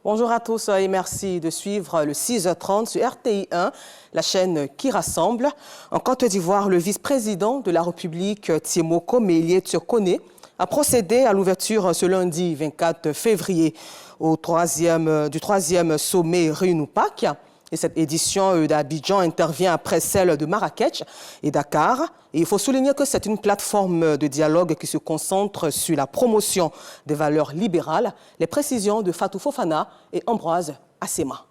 Bonjour à tous et merci de suivre le 6h30 sur RTI 1, la chaîne qui rassemble. En Côte d'Ivoire, le vice-président de la République, Tiemoko Meïlie Turkone, a procédé à l'ouverture ce lundi 24 février du troisième sommet Réunion-PAC. Et cette édition d'Abidjan intervient après celle de Marrakech et Dakar. Et il faut souligner que c'est une plateforme de dialogue qui se concentre sur la promotion des valeurs libérales. Les précisions de Fatou Fofana et Ambroise Assema.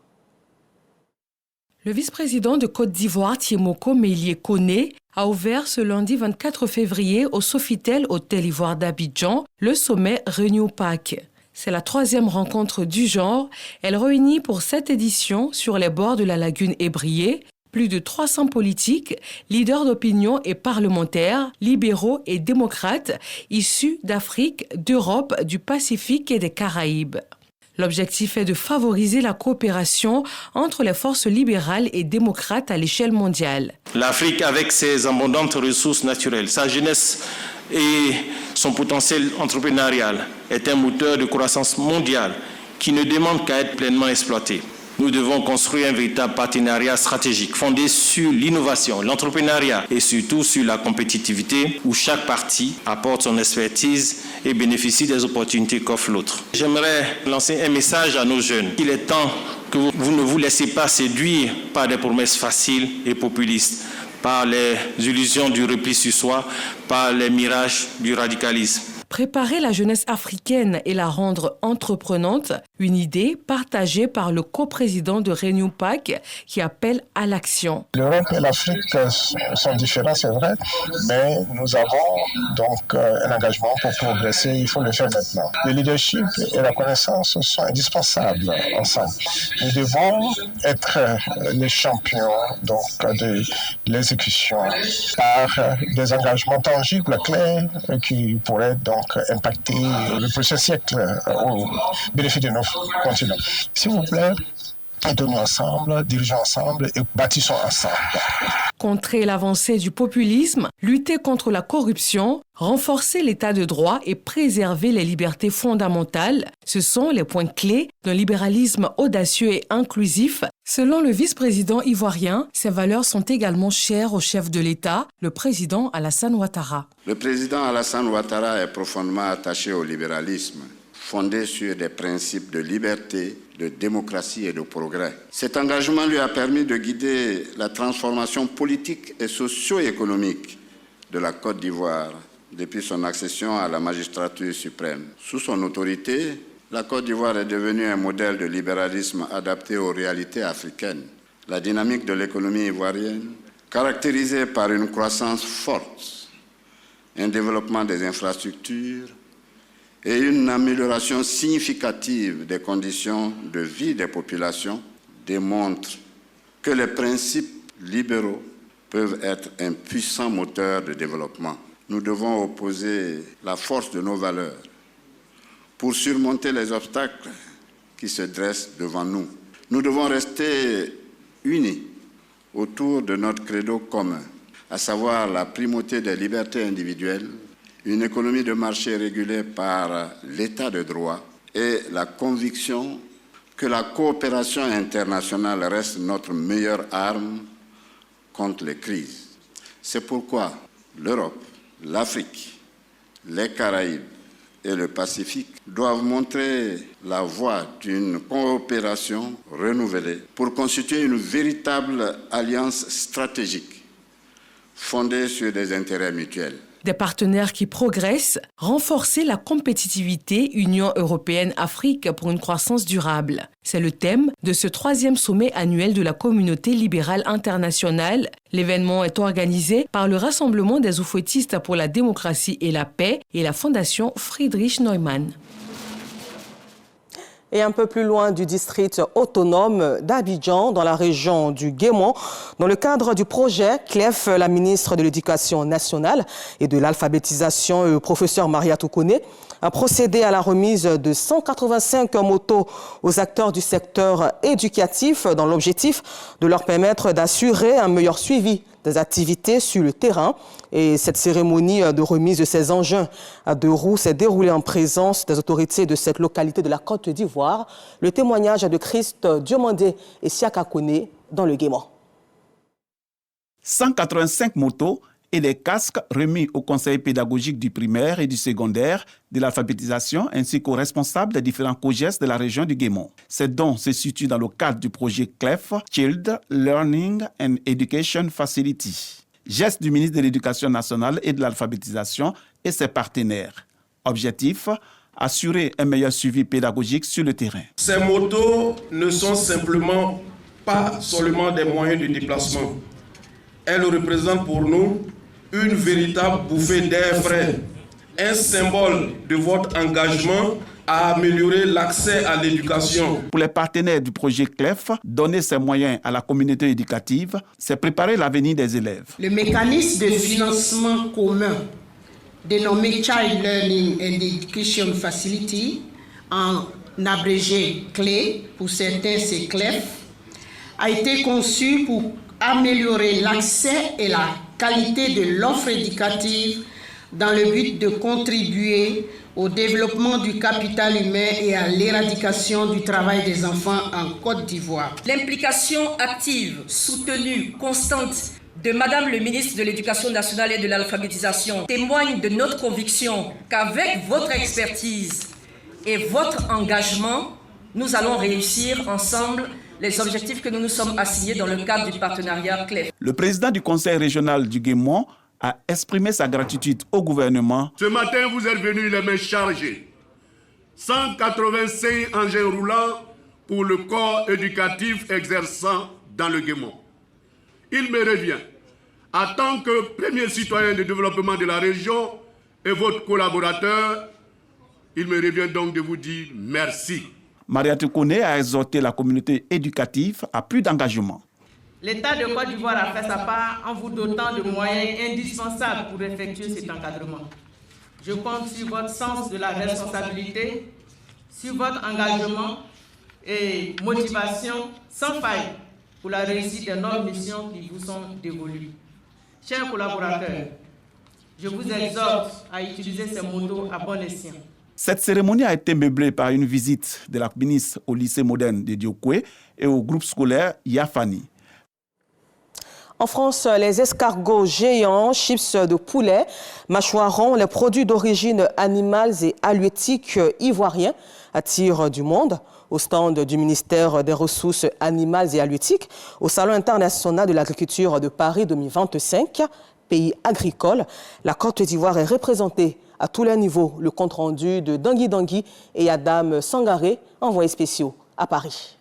Le vice-président de Côte d'Ivoire, Tiemoko Meïlie Kone, a ouvert ce lundi 24 février au Sofitel Hôtel Ivoire d'Abidjan le sommet Réunion-PAC. C'est la troisième rencontre du genre. Elle réunit pour cette édition, sur les bords de la lagune Ébrié, plus de 300 politiques, leaders d'opinion et parlementaires, libéraux et démocrates, issus d'Afrique, d'Europe, du Pacifique et des Caraïbes. L'objectif est de favoriser la coopération entre les forces libérales et démocrates à l'échelle mondiale. L'Afrique, avec ses abondantes ressources naturelles, sa jeunesse et son potentiel entrepreneurial, est un moteur de croissance mondiale qui ne demande qu'à être pleinement exploité. Nous devons construire un véritable partenariat stratégique fondé sur l'innovation, l'entrepreneuriat et surtout sur la compétitivité où chaque partie apporte son expertise et bénéficie des opportunités qu'offre l'autre. J'aimerais lancer un message à nos jeunes. Il est temps que vous ne vous laissez pas séduire par des promesses faciles et populistes, par les illusions du repli sur soi, par les mirages du radicalisme. Préparer la jeunesse africaine et la rendre entreprenante, une idée partagée par le coprésident de Réunion-PAC qui appelle à l'action. L'Europe et l'Afrique sont différents, c'est vrai, mais nous avons donc un engagement pour progresser, il faut le faire maintenant. Le leadership et la connaissance sont indispensables ensemble. Nous devons être les champions donc, de l'exécution par des engagements tangibles, clairs, qui pourraient donc impacter le prochain siècle au bénéfice de notre continent. S'il vous plaît, aidons-nous ensemble, dirigeons ensemble et bâtissons ensemble. Contrer l'avancée du populisme, lutter contre la corruption, renforcer l'état de droit et préserver les libertés fondamentales, ce sont les points clés d'un libéralisme audacieux et inclusif. Selon le vice-président ivoirien, ces valeurs sont également chères au chef de l'État, le président Alassane Ouattara. Le président Alassane Ouattara est profondément attaché au libéralisme, fondé sur des principes de liberté, de démocratie et de progrès. Cet engagement lui a permis de guider la transformation politique et socio-économique de la Côte d'Ivoire depuis son accession à la magistrature suprême. Sous son autorité, la Côte d'Ivoire est devenue un modèle de libéralisme adapté aux réalités africaines. La dynamique de l'économie ivoirienne, caractérisée par une croissance forte, un développement des infrastructures et une amélioration significative des conditions de vie des populations, démontre que les principes libéraux peuvent être un puissant moteur de développement. Nous devons opposer la force de nos valeurs pour surmonter les obstacles qui se dressent devant nous. Nous devons rester unis autour de notre credo commun, à savoir la primauté des libertés individuelles, une économie de marché régulée par l'état de droit et la conviction que la coopération internationale reste notre meilleure arme contre les crises. C'est pourquoi l'Europe, l'Afrique, les Caraïbes et le Pacifique doivent montrer la voie d'une coopération renouvelée pour constituer une véritable alliance stratégique fondée sur des intérêts mutuels. Des partenaires qui progressent, renforcer la compétitivité Union européenne-Afrique pour une croissance durable. C'est le thème de ce troisième sommet annuel de la communauté libérale internationale. L'événement est organisé par le Rassemblement des oufouettistes pour la démocratie et la paix et la Fondation Friedrich Neumann. Et un peu plus loin du district autonome d'Abidjan, dans la région du Guémon, dans le cadre du projet CLEF, la ministre de l'Éducation nationale et de l'alphabétisation, professeur Maria Toukone, a procédé à la remise de 185 motos aux acteurs du secteur éducatif dans l'objectif de leur permettre d'assurer un meilleur suivi des activités sur le terrain. Et cette cérémonie de remise de ces engins à 2 roues s'est déroulée en présence des autorités de cette localité de la Côte d'Ivoire. Le témoignage de Christ Diomandé et Siaka Kone dans le Guémant. 185 motos et des casques remis au conseil pédagogique du primaire et du secondaire, de l'alphabétisation ainsi qu'aux responsables des différents COGES de la région du Guémont. Ces dons se situent dans le cadre du projet CLEF, Child Learning and Education Facility. Geste du ministre de l'Éducation nationale et de l'alphabétisation et ses partenaires. Objectif, assurer un meilleur suivi pédagogique sur le terrain. Ces motos ne sont pas seulement des moyens de déplacement. Elles représentent pour nous une véritable bouffée d'air frais, un symbole de votre engagement à améliorer l'accès à l'éducation. Pour les partenaires du projet CLEF, donner ces moyens à la communauté éducative, c'est préparer l'avenir des élèves. Le mécanisme de financement commun dénommé Child Learning and Education Facility, en abrégé CLE, pour certains c'est CLEF, a été conçu pour améliorer l'accès et la qualité de l'offre éducative dans le but de contribuer au développement du capital humain et à l'éradication du travail des enfants en Côte d'Ivoire. L'implication active, soutenue, constante de Madame le ministre de l'Éducation nationale et de l'alphabétisation témoigne de notre conviction qu'avec votre expertise et votre engagement, nous allons réussir ensemble les objectifs que nous nous sommes assignés dans le cadre du partenariat CLEF. Le président du conseil régional du Guémont a exprimé sa gratitude au gouvernement. Ce matin, vous êtes venus les mains chargées. 185 engins roulants pour le corps éducatif exerçant dans le Guémont. Il me revient, en tant que premier citoyen de développement de la région et votre collaborateur, il me revient donc de vous dire merci. Mariatou Kone a exhorté la communauté éducative à plus d'engagement. L'État de Côte d'Ivoire a fait sa part en vous dotant de moyens indispensables pour effectuer cet encadrement. Je compte sur votre sens de la responsabilité, sur votre engagement et motivation sans faille pour la réussite des nobles missions qui vous sont dévolues. Chers collaborateurs, je vous exhorte à utiliser ces motos à bon escient. Cette cérémonie a été meublée par une visite de la ministre au lycée moderne de Diokwe et au groupe scolaire Yafani. En France, les escargots géants, chips de poulet, mâchoirons, les produits d'origine animale et halieutiques ivoiriens attirent du monde. Au stand du ministère des Ressources animales et halieutiques, au Salon international de l'agriculture de Paris 2025, pays agricole, la Côte d'Ivoire est représentée à tous les niveaux. Le compte-rendu de Dangui Dangui et Adam Sangaré, envoyés spéciaux à Paris.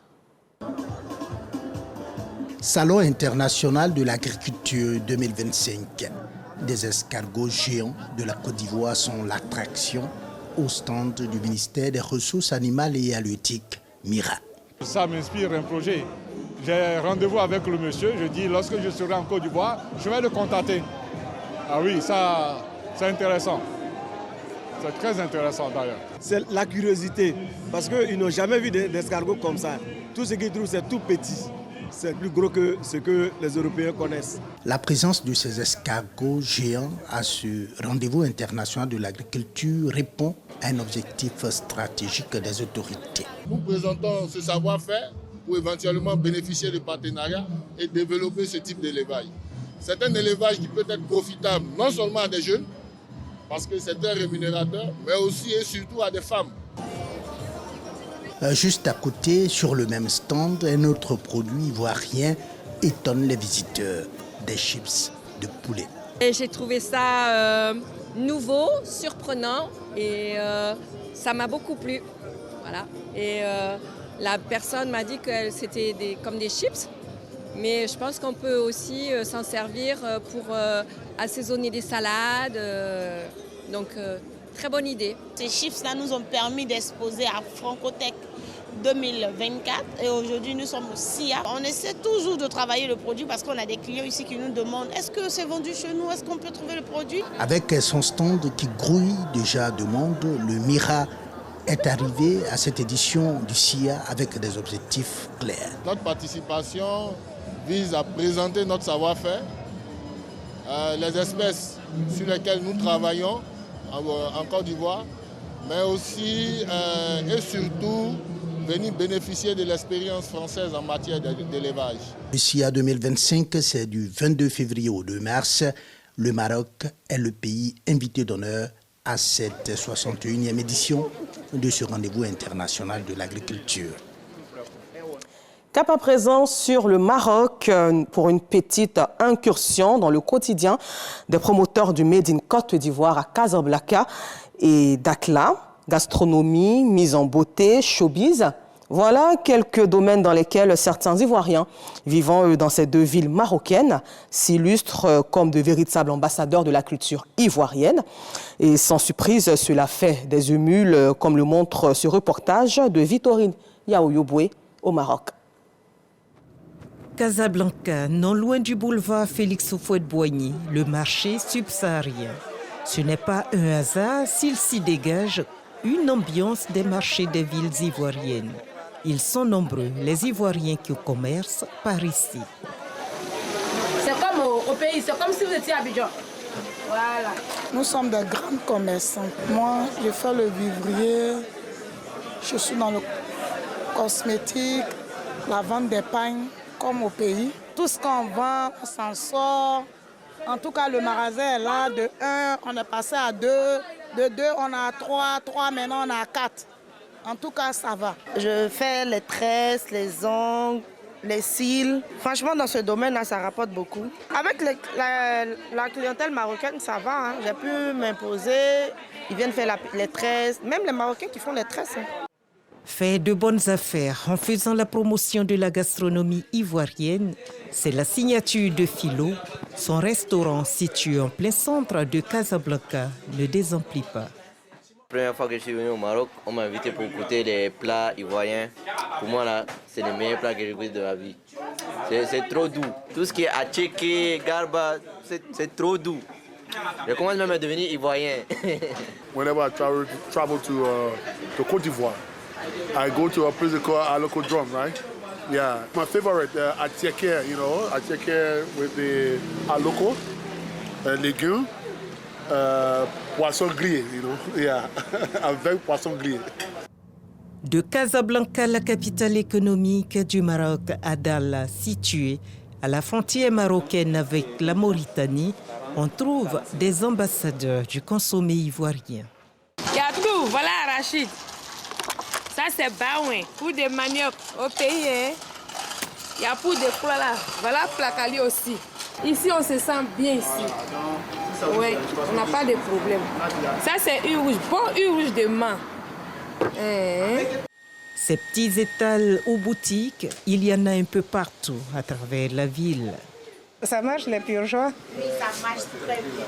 Salon international de l'agriculture 2025. Des escargots géants de la Côte d'Ivoire sont l'attraction au stand du ministère des Ressources animales et halieutiques, MIRA. Ça m'inspire un projet. J'ai rendez-vous avec le monsieur, je dis lorsque je serai en Côte d'Ivoire, je vais le contacter. Ah oui, ça c'est intéressant. C'est très intéressant d'ailleurs. C'est la curiosité, parce qu'ils n'ont jamais vu d'escargots comme ça. Tout ce qu'ils trouvent, c'est tout petit. C'est plus gros que ce que les Européens connaissent. La présence de ces escargots géants à ce rendez-vous international de l'agriculture répond à un objectif stratégique des autorités. Nous présentons ce savoir-faire pour éventuellement bénéficier de partenariats et développer ce type d'élevage. C'est un élevage qui peut être profitable non seulement à des jeunes, parce que c'est un rémunérateur, mais aussi et surtout à des femmes. Juste à côté, sur le même stand, un autre produit ivoirien étonne les visiteurs, des chips de poulet. J'ai trouvé ça nouveau, surprenant et ça m'a beaucoup plu. Voilà. Et la personne m'a dit que c'était comme des chips, mais je pense qu'on peut aussi s'en servir pour assaisonner des salades. Donc, très bonne idée. Ces chips-là nous ont permis d'exposer à Francotech 2024 et aujourd'hui nous sommes au SIA. On essaie toujours de travailler le produit parce qu'on a des clients ici qui nous demandent est-ce que c'est vendu chez nous, est-ce qu'on peut trouver le produit? Avec son stand qui grouille déjà de monde, le Mira est arrivé à cette édition du SIA avec des objectifs clairs. Notre participation vise à présenter notre savoir-faire, les espèces sur lesquelles nous travaillons en Côte d'Ivoire, mais aussi et surtout venir bénéficier de l'expérience française en matière d'élevage. Le SIA 2025, c'est du 22 février au 2 mars. Le Maroc est le pays invité d'honneur à cette 61e édition de ce rendez-vous international de l'agriculture. Cap à présent sur le Maroc pour une petite incursion dans le quotidien des promoteurs du Made in Côte d'Ivoire à Casablanca et Dakhla. Gastronomie, mise en beauté, showbiz. Voilà quelques domaines dans lesquels certains Ivoiriens vivant dans ces deux villes marocaines s'illustrent comme de véritables ambassadeurs de la culture ivoirienne. Et sans surprise, cela fait des émules, comme le montre ce reportage de Victorine Yaouyoboué au Maroc. Casablanca, non loin du boulevard Félix Houphouët-Boigny, le marché subsaharien. Ce n'est pas un hasard s'il s'y dégage une ambiance des marchés des villes ivoiriennes. Ils sont nombreux, les Ivoiriens qui commercent par ici. C'est comme au pays, c'est comme si vous étiez à Abidjan. Voilà. Nous sommes des grands commerçants. Moi, je fais le vivrier, je suis dans le cosmétique, la vente des pagnes, comme au pays. Tout ce qu'on vend, on s'en sort. En tout cas, le magasin est là. De 1, on est passé à 2. De 2, on a 3. 3, maintenant, on a 4. En tout cas, ça va. Je fais les tresses, les ongles, les cils. Franchement, dans ce domaine-là, ça rapporte beaucoup. Avec la clientèle marocaine, ça va. Hein. J'ai pu m'imposer. Ils viennent faire les tresses. Même les Marocains qui font les tresses. Hein. Fait de bonnes affaires en faisant la promotion de la gastronomie ivoirienne, c'est la signature de Philo. Son restaurant situé en plein centre de Casablanca ne désemplit pas. La première fois que je suis venu au Maroc, on m'a invité pour goûter les plats ivoiriens. Pour moi, là, c'est les meilleurs plats que j'ai goûté de ma vie. C'est trop doux. Tout ce qui est attiqué, garba, c'est trop doux. Je commence même à devenir ivoirien. Whenever I travel to Côte d'Ivoire, I go to a place called Aloko Drum, right? Yeah, my favorite, attiqué, you know, attiqué with the aloko, légumes, poisson grillé, you know, yeah, avec poisson grillé. De Casablanca, la capitale économique du Maroc, à Dakhla, située à la frontière marocaine avec la Mauritanie, on trouve des ambassadeurs du consommé ivoirien. Il y a tout, voilà arachide. Ça c'est baouin, pour des manioc au pays. Hein. Il y a pour des plats là, voilà placali aussi. Ici on se sent bien ici. Oui, on n'a pas de problème. Ça c'est une rouge, bon une rouge de main. Ces petits étals ou boutiques, il y en a un peu partout à travers la ville. Ça marche les purgeois? Oui, ça marche très bien.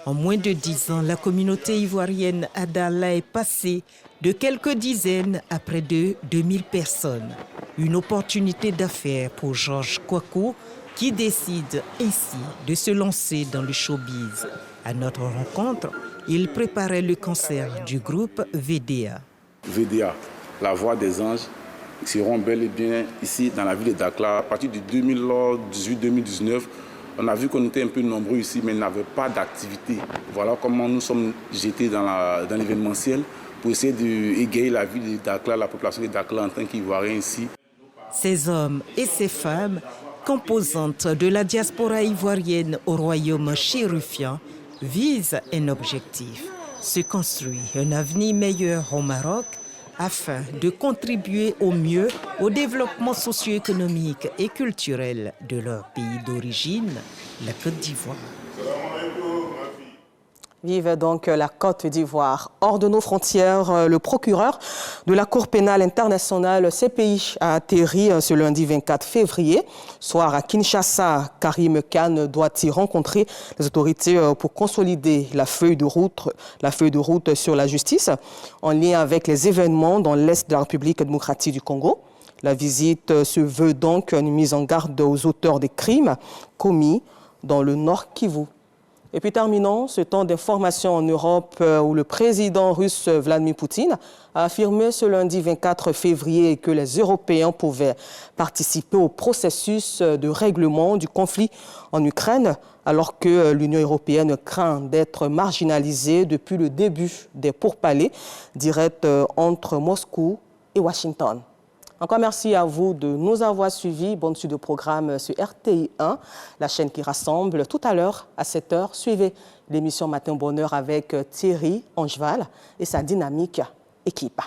En moins de 10 ans, la communauté ivoirienne à Dakhla est passée de quelques dizaines à près de 2000 personnes. Une opportunité d'affaires pour Georges Kouakou qui décide ainsi de se lancer dans le showbiz. À notre rencontre, il préparait le concert du groupe VDA. VDA, la voix des anges, seront bel et bien ici dans la ville de Dakhla. À partir de 2018-2019, on a vu qu'on était un peu nombreux ici, mais n'avait pas d'activité. Voilà comment nous sommes jetés dans l'événementiel pour essayer d'égayer la ville de Dakhla, la population de Dakhla en tant qu'Ivoirien ici. Ces hommes et ces femmes, composantes de la diaspora ivoirienne au royaume chérufien, visent un objectif, se construire un avenir meilleur au Maroc afin de contribuer au mieux au développement socio-économique et culturel de leur pays d'origine, la Côte d'Ivoire. Vive donc la Côte d'Ivoire. Hors de nos frontières, le procureur de la Cour pénale internationale CPI a atterri ce lundi 24 février. Soir à Kinshasa, Karim Khan doit y rencontrer les autorités pour consolider la feuille de route sur la justice en lien avec les événements dans l'Est de la République démocratique du Congo. La visite se veut donc une mise en garde aux auteurs des crimes commis dans le Nord Kivu. Et puis terminons ce temps d'information en Europe où le président russe Vladimir Poutine a affirmé ce lundi 24 février que les Européens pouvaient participer au processus de règlement du conflit en Ukraine alors que l'Union européenne craint d'être marginalisée depuis le début des pourparlers directs entre Moscou et Washington. Encore merci à vous de nous avoir suivis. Bonne suite de programme sur RTI 1, la chaîne qui rassemble. Tout à l'heure, à 7h, suivez l'émission Matin Bonheur avec Thierry Angeval et sa dynamique équipe.